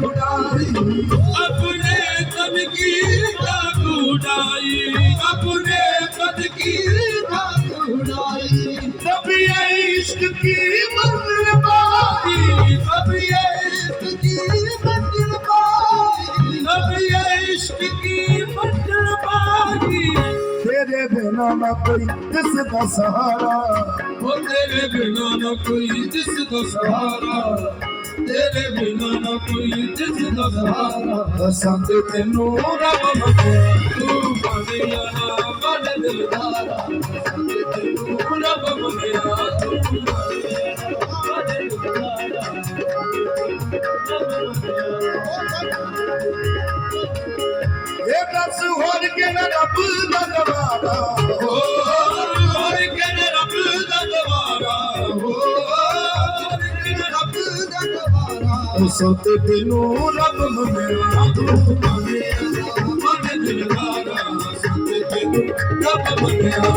उड़ाई अपने तन की राख उड़ाई अपने तन की राख उड़ाई कभी इश्क की मंजिल पाई कभी इश्क की मंजिल पाई कभी इश्क की मंजिल पाई तेरे बिना ना कोई जिसका सहारा वो तेरे बिना न कोई जिसका सहारा तेरे बिना न कोई जिसका सहारा संग तेनू रब मंगया तू बनिया बड़ दिलदारा तू रब मंगया तू बड़ दिलदारा ये दस होर के ना रब दा दवारा और के रब दा दवारा रब दा दवारा संग तेनू रब मंगया तू बनिया बड़ दिलदारा तू रब मंगया